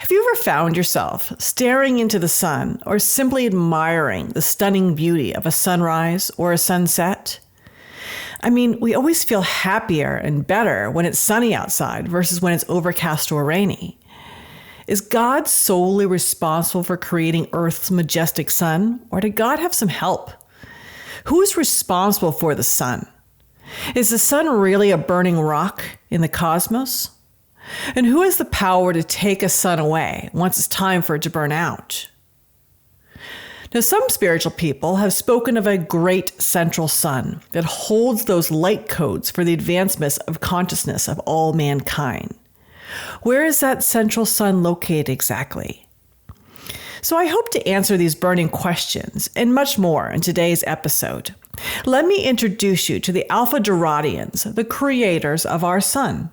Have you ever found yourself staring into the sun or simply admiring the stunning beauty of a sunrise or a sunset? I mean, we always feel happier and better when it's sunny outside versus when it's overcast or rainy. Is God solely responsible for creating Earth's majestic sun, or did God have some help? Who is responsible for the sun? Is the sun really a burning rock in the cosmos? And who has the power to take a sun away once it's time for it to burn out? Now, some spiritual people have spoken of a great central sun that holds those light codes for the advancement of consciousness of all mankind. Where is that central sun located exactly? So I hope to answer these burning questions and much more in today's episode. Let me introduce you to the Alpha Doradians, the creators of our sun.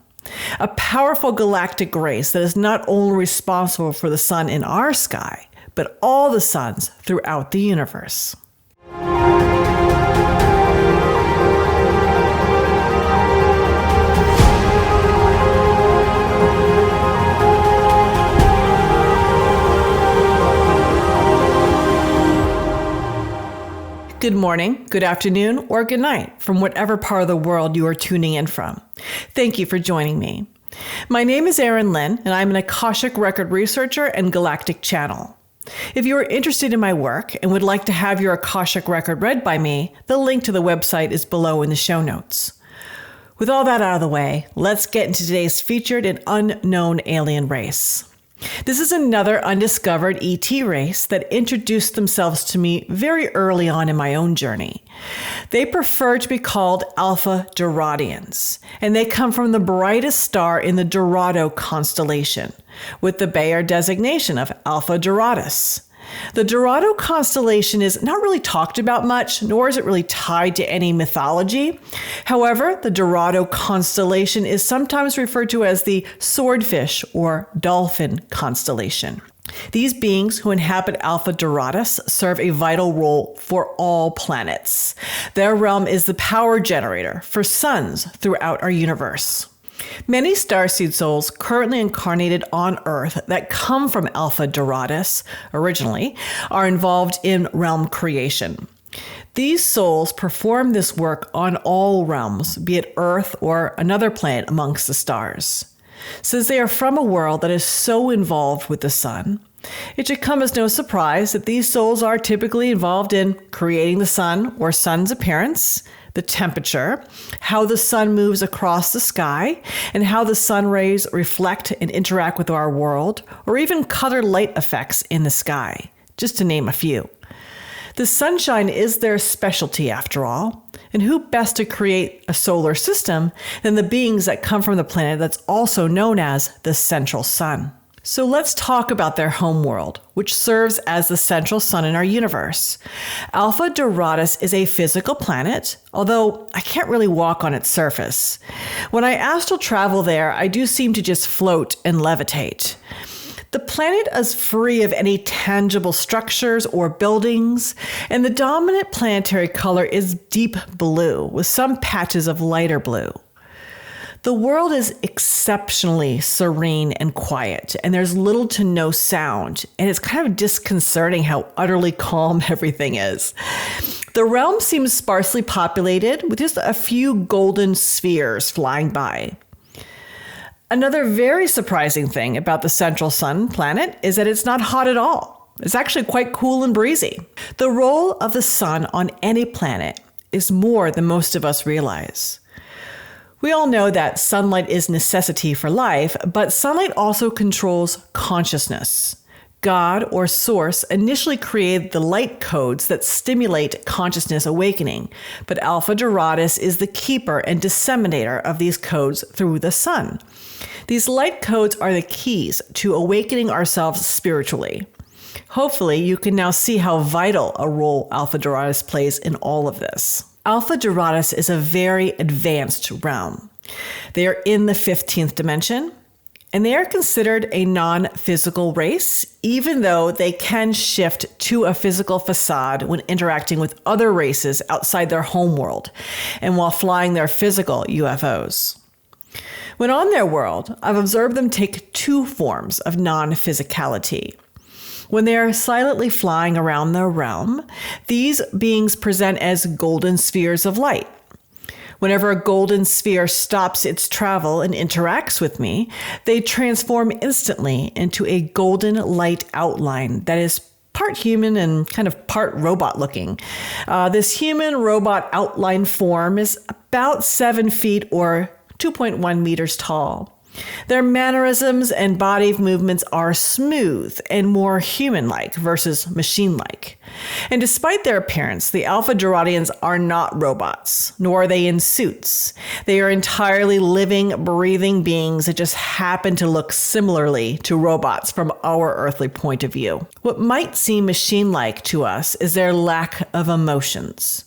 A powerful galactic race that is not only responsible for the sun in our sky, but all the suns throughout the universe. Good morning, good afternoon, or good night from whatever part of the world you are tuning in from. Thank you for joining me. My name is Erin Lynn, and I'm an Akashic record researcher and galactic channel. If you are interested in my work and would like to have your Akashic record read by me, the link to the website is below in the show notes. With all that out of the way, let's get into today's featured and unknown alien race. This is another undiscovered ET race that introduced themselves to me very early on in my own journey. They prefer to be called Alpha Doradians, and they come from the brightest star in the Dorado constellation, with the Bayer designation of Alpha Doradus. The Dorado constellation is not really talked about much, nor is it really tied to any mythology. However, the Dorado constellation is sometimes referred to as the swordfish or dolphin constellation. These beings who inhabit Alpha Doradus serve a vital role for all planets. Their realm is the power generator for suns throughout our universe. Many starseed souls currently incarnated on Earth that come from Alpha Doradus originally are involved in realm creation. These souls perform this work on all realms, be it Earth or another planet amongst the stars. Since they are from a world that is so involved with the sun, it should come as no surprise that these souls are typically involved in creating the sun or sun's appearance, the temperature, how the sun moves across the sky, and how the sun rays reflect and interact with our world, or even color light effects in the sky, just to name a few. The sunshine is their specialty after all, and who best to create a solar system than the beings that come from the planet that's also known as the central sun. So let's talk about their homeworld, which serves as the central sun in our universe. Alpha Doradus is a physical planet, although I can't really walk on its surface. When I astral travel there, I do seem to just float and levitate. The planet is free of any tangible structures or buildings, and the dominant planetary color is deep blue, with some patches of lighter blue. The world is exceptionally serene and quiet, and there's little to no sound, and it's kind of disconcerting how utterly calm everything is. The realm seems sparsely populated, with just a few golden spheres flying by. Another very surprising thing about the central sun planet is that it's not hot at all. It's actually quite cool and breezy. The role of the sun on any planet is more than most of us realize. We all know that sunlight is necessity for life, but sunlight also controls consciousness. God or Source initially created the light codes that stimulate consciousness awakening, but Alpha Doradus is the keeper and disseminator of these codes through the sun. These light codes are the keys to awakening ourselves spiritually. Hopefully, you can now see how vital a role Alpha Doradus plays in all of this. Alpha Doradus is a very advanced realm. They are in the 15th dimension, and they are considered a non-physical race, even though they can shift to a physical facade when interacting with other races outside their homeworld and while flying their physical UFOs. When on their world, I've observed them take two forms of non-physicality. When they are silently flying around their realm, these beings present as golden spheres of light. Whenever a golden sphere stops its travel and interacts with me, they transform instantly into a golden light outline that is part human and kind of part robot looking. This human robot outline form is about 7 feet or 2.1 meters tall. Their mannerisms and body movements are smooth and more human-like versus machine-like. And despite their appearance, the Alpha Doradians are not robots, nor are they in suits. They are entirely living, breathing beings that just happen to look similarly to robots from our earthly point of view. What might seem machine-like to us is their lack of emotions.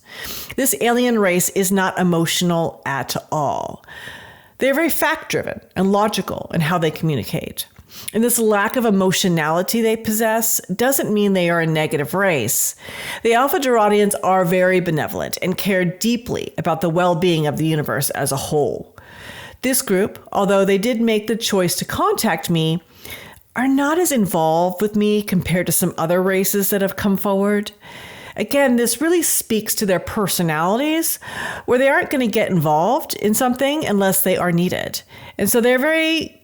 This alien race is not emotional at all. They're very fact-driven and logical in how they communicate. And this lack of emotionality they possess doesn't mean they are a negative race. The Alpha Doradians are very benevolent and care deeply about the well-being of the universe as a whole. This group, although they did make the choice to contact me, are not as involved with me compared to some other races that have come forward. Again, this really speaks to their personalities, where they aren't going to get involved in something unless they are needed. And so they're very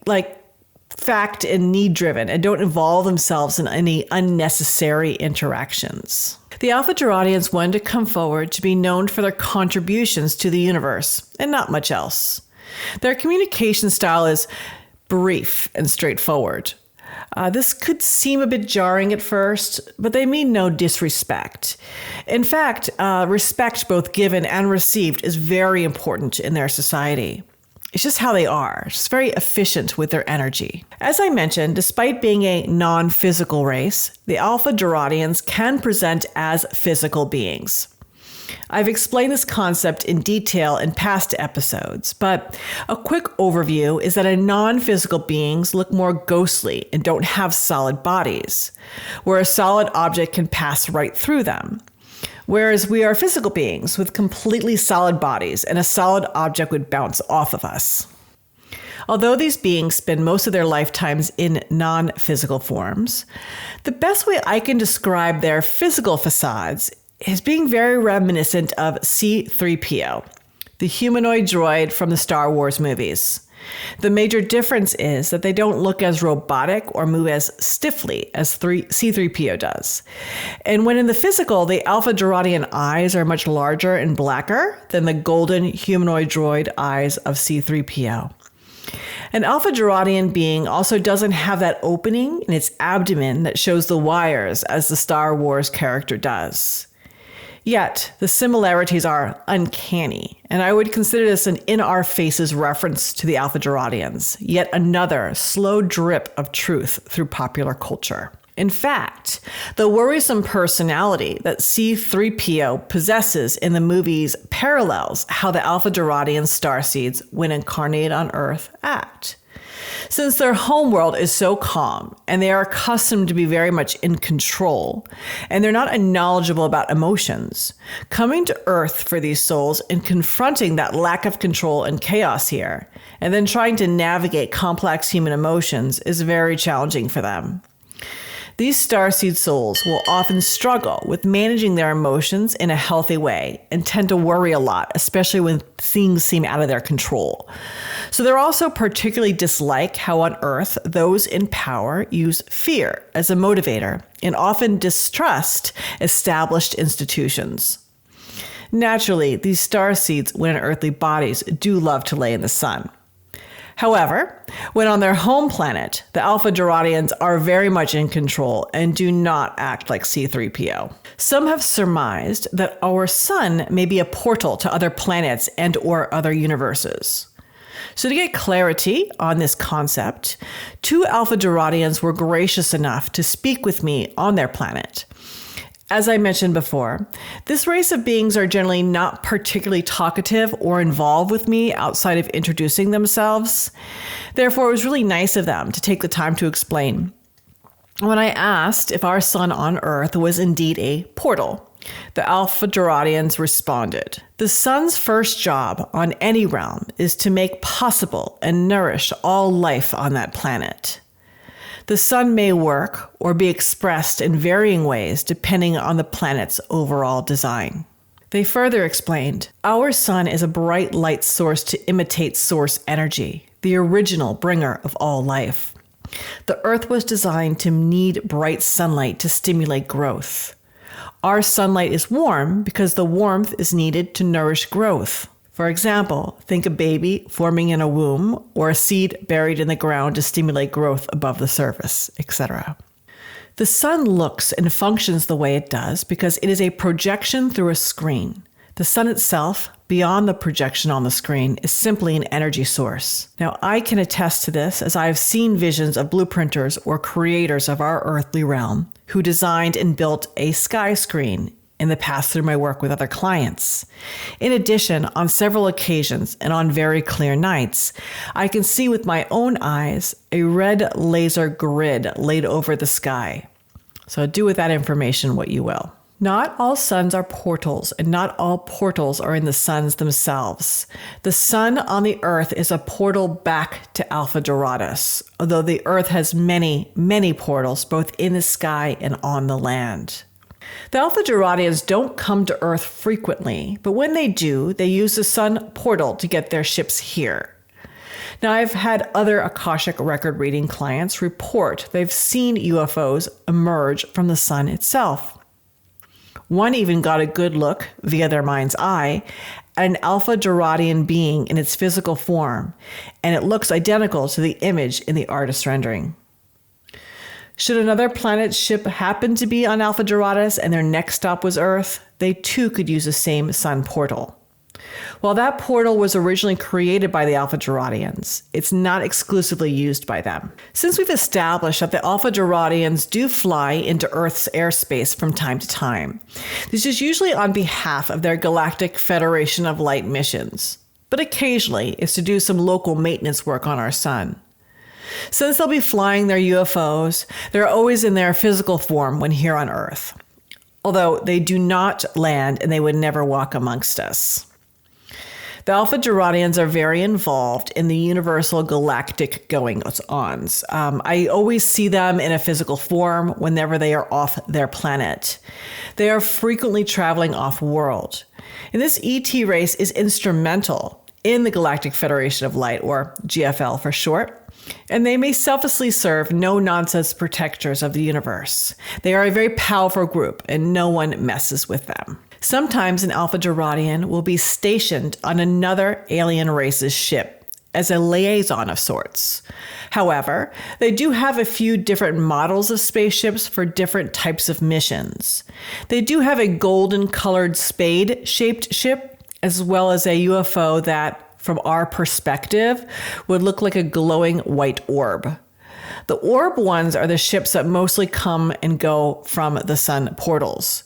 fact and need driven and don't involve themselves in any unnecessary interactions. The Alpha Doradians wanted to come forward to be known for their contributions to the universe and not much else. Their communication style is brief and straightforward. This could seem a bit jarring at first, but they mean no disrespect. In fact, respect both given and received is very important in their society. It's just how they are, just very efficient with their energy. As I mentioned, despite being a non-physical race, the Alpha Doradians can present as physical beings. I've explained this concept in detail in past episodes, but a quick overview is that non-physical beings look more ghostly and don't have solid bodies, where a solid object can pass right through them. Whereas we are physical beings with completely solid bodies and a solid object would bounce off of us. Although these beings spend most of their lifetimes in non-physical forms, the best way I can describe their physical facades is being very reminiscent of C-3PO, the humanoid droid from the Star Wars movies. The major difference is that they don't look as robotic or move as stiffly as C-3PO does. And when in the physical, the Alpha Doradian eyes are much larger and blacker than the golden humanoid droid eyes of C-3PO. An Alpha Doradian being also doesn't have that opening in its abdomen that shows the wires as the Star Wars character does. Yet, the similarities are uncanny, and I would consider this an in-our-faces reference to the Alpha Doradians, yet another slow drip of truth through popular culture. In fact, the worrisome personality that C-3PO possesses in the movies parallels how the Alpha Doradian starseeds, when incarnated on Earth, act. Since their homeworld is so calm and they are accustomed to be very much in control, and they're not knowledgeable about emotions, coming to Earth for these souls and confronting that lack of control and chaos here, and then trying to navigate complex human emotions is very challenging for them. These starseed souls will often struggle with managing their emotions in a healthy way and tend to worry a lot, especially when things seem out of their control. So they're also particularly dislike how on Earth those in power use fear as a motivator and often distrust established institutions. Naturally, these starseeds, when in earthly bodies, do love to lay in the sun. However, when on their home planet, the Alpha Doradians are very much in control and do not act like C-3PO. Some have surmised that our sun may be a portal to other planets and or other universes. So to get clarity on this concept, 2 Alpha Doradians were gracious enough to speak with me on their planet. As I mentioned before, this race of beings are generally not particularly talkative or involved with me outside of introducing themselves. Therefore, it was really nice of them to take the time to explain. When I asked if our sun on Earth was indeed a portal, The Alpha Doradians responded, "The sun's first job on any realm is to make possible and nourish all life on that planet. The sun may work or be expressed in varying ways depending on the planet's overall design." They further explained, "Our sun is a bright light source to imitate source energy, the original bringer of all life. The Earth was designed to need bright sunlight to stimulate growth. Our sunlight is warm because the warmth is needed to nourish growth. For example, think a baby forming in a womb or a seed buried in the ground to stimulate growth above the surface, etc. The sun looks and functions the way it does because it is a projection through a screen. The sun itself, beyond the projection on the screen, is simply an energy source. Now, I can attest to this as I have seen visions of blueprinters or creators of our earthly realm who designed and built a sky screen in the past through my work with other clients. In addition, on several occasions and on very clear nights, I can see with my own eyes a red laser grid laid over the sky. So do with that information what you will. Not all suns are portals, and not all portals are in the suns themselves. The sun on the earth is a portal back to Alpha Doradus, although the earth has many, many portals, both in the sky and on the land. The Alpha Doradians don't come to Earth frequently, but when they do, they use the sun portal to get their ships here. Now, I've had other Akashic record reading clients report they've seen UFOs emerge from the sun itself. One even got a good look, via their mind's eye, at an Alpha Doradian being in its physical form, and it looks identical to the image in the artist's rendering. Should another planet ship happen to be on Alpha Doradus and their next stop was Earth, they too could use the same sun portal. While that portal was originally created by the Alpha Doradians, it's not exclusively used by them. Since we've established that the Alpha Doradians do fly into Earth's airspace from time to time, this is usually on behalf of their Galactic Federation of Light missions, but occasionally it's to do some local maintenance work on our sun. Since they'll be flying their UFOs, they're always in their physical form when here on Earth, although they do not land and they would never walk amongst us. The Alpha Doradians are very involved in the universal galactic goings-ons. I always see them in a physical form whenever they are off their planet. They are frequently traveling off-world. And this ET race is instrumental in the Galactic Federation of Light, or GFL for short, and they may selflessly serve no-nonsense protectors of the universe. They are a very powerful group, and no one messes with them. Sometimes an Alpha Doradian will be stationed on another alien race's ship as a liaison of sorts. However, they do have a few different models of spaceships for different types of missions. They do have a golden-colored spade-shaped ship, as well as a UFO that, from our perspective, would look like a glowing white orb. The orb ones are the ships that mostly come and go from the sun portals.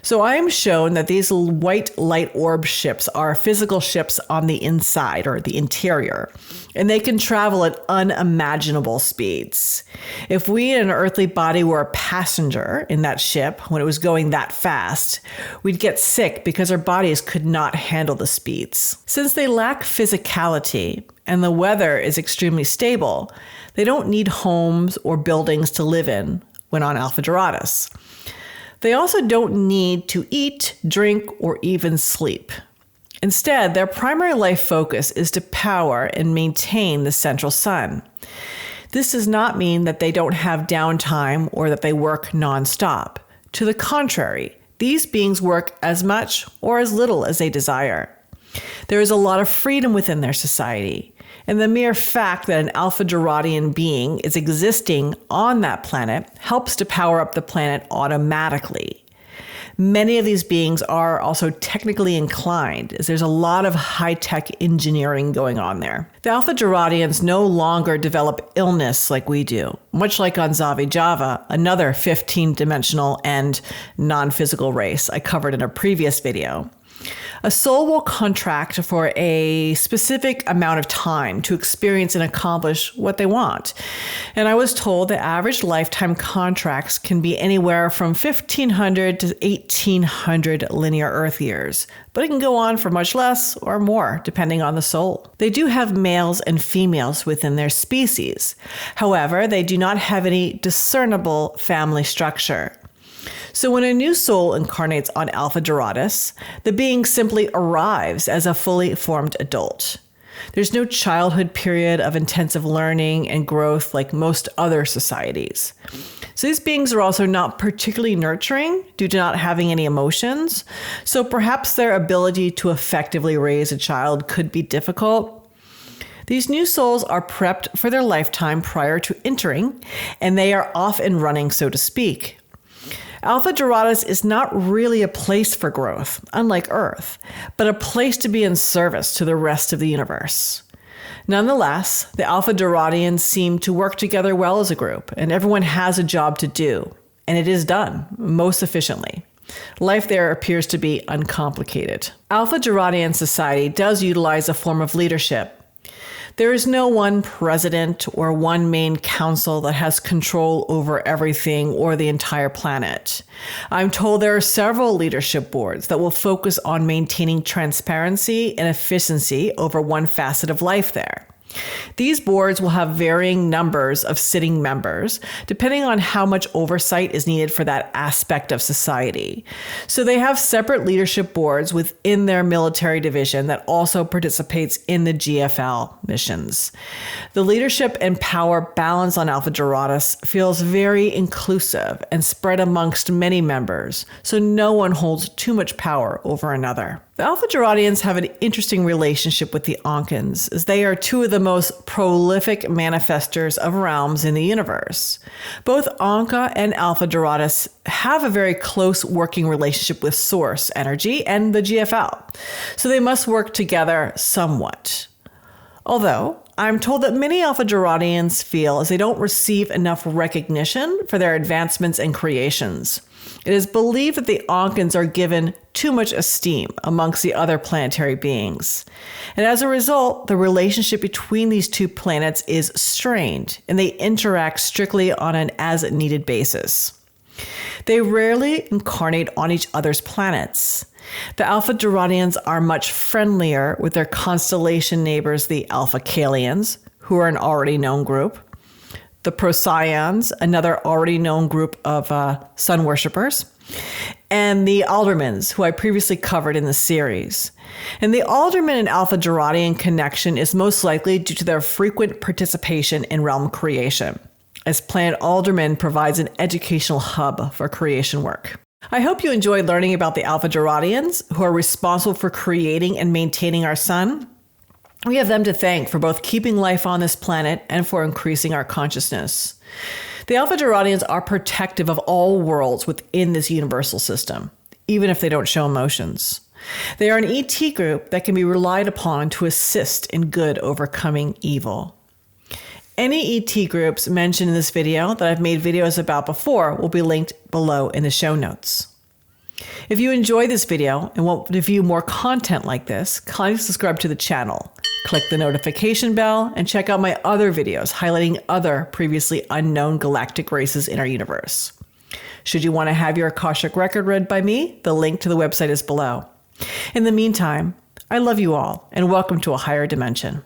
So I am shown that these white light orb ships are physical ships on the inside, or the interior, and they can travel at unimaginable speeds. If we in an earthly body were a passenger in that ship when it was going that fast, we'd get sick because our bodies could not handle the speeds. Since they lack physicality and the weather is extremely stable, they don't need homes or buildings to live in when on Alpha Doradus. They also don't need to eat, drink, or even sleep. Instead, their primary life focus is to power and maintain the central sun. This does not mean that they don't have downtime or that they work nonstop. To the contrary, these beings work as much or as little as they desire. There is a lot of freedom within their society, and the mere fact that an Alpha Doradian being is existing on that planet helps to power up the planet automatically. Many of these beings are also technically inclined, as there's a lot of high-tech engineering going on there. The Alpha Doradians no longer develop illness like we do, much like on Zavi Java, another 15-dimensional and non-physical race I covered in a previous video. A soul will contract for a specific amount of time to experience and accomplish what they want. And I was told the average lifetime contracts can be anywhere from 1,500 to 1,800 linear Earth years, but it can go on for much less or more, depending on the soul. They do have males and females within their species. However, they do not have any discernible family structure. So when a new soul incarnates on Alpha Doradus, the being simply arrives as a fully formed adult. There's no childhood period of intensive learning and growth like most other societies. So these beings are also not particularly nurturing due to not having any emotions. So perhaps their ability to effectively raise a child could be difficult. These new souls are prepped for their lifetime prior to entering, and they are off and running, so to speak. Alpha Doradus is not really a place for growth, unlike Earth, but a place to be in service to the rest of the universe. Nonetheless, the Alpha Doradians seem to work together well as a group, and everyone has a job to do, and it is done most efficiently. Life there appears to be uncomplicated. Alpha Doradian society does utilize a form of leadership. There is no one president or one main council that has control over everything or the entire planet. I'm told there are several leadership boards that will focus on maintaining transparency and efficiency over one facet of life there. These boards will have varying numbers of sitting members, depending on how much oversight is needed for that aspect of society. So they have separate leadership boards within their military division that also participates in the GFL missions. The leadership and power balance on Alpha Doradus feels very inclusive and spread amongst many members, so no one holds too much power over another. The Alpha Doradians have an interesting relationship with the Ankans, as they are two of the most prolific manifestors of realms in the universe. Both Ankaa and Alpha Doradus have a very close working relationship with Source Energy and the GFL, so they must work together somewhat. Although, I'm told that many Alpha Doradians feel as they don't receive enough recognition for their advancements and creations. It is believed that the Ankans are given too much esteem amongst the other planetary beings. And as a result, the relationship between these two planets is strained, and they interact strictly on an as-needed basis. They rarely incarnate on each other's planets. The Alpha Doradians are much friendlier with their constellation neighbors, the Alpha Kalians, who are an already known group, the Procyon, another already known group of sun worshippers, and the Alderamins, who I previously covered in the series. And the Alderamin and Alpha Doradian connection is most likely due to their frequent participation in realm creation, as Planet Alderamin provides an educational hub for creation work. I hope you enjoyed learning about the Alpha Doradians, who are responsible for creating and maintaining our sun. We have them to thank for both keeping life on this planet and for increasing our consciousness. The Alpha Doradians are protective of all worlds within this universal system, even if they don't show emotions. They are an ET group that can be relied upon to assist in good overcoming evil. Any ET groups mentioned in this video that I've made videos about before will be linked below in the show notes. If you enjoyed this video and want to view more content like this, kindly subscribe to the channel. Click the notification bell and check out my other videos highlighting other previously unknown galactic races in our universe. Should you want to have your Akashic record read by me, the link to the website is below. In the meantime, I love you all and welcome to a higher dimension.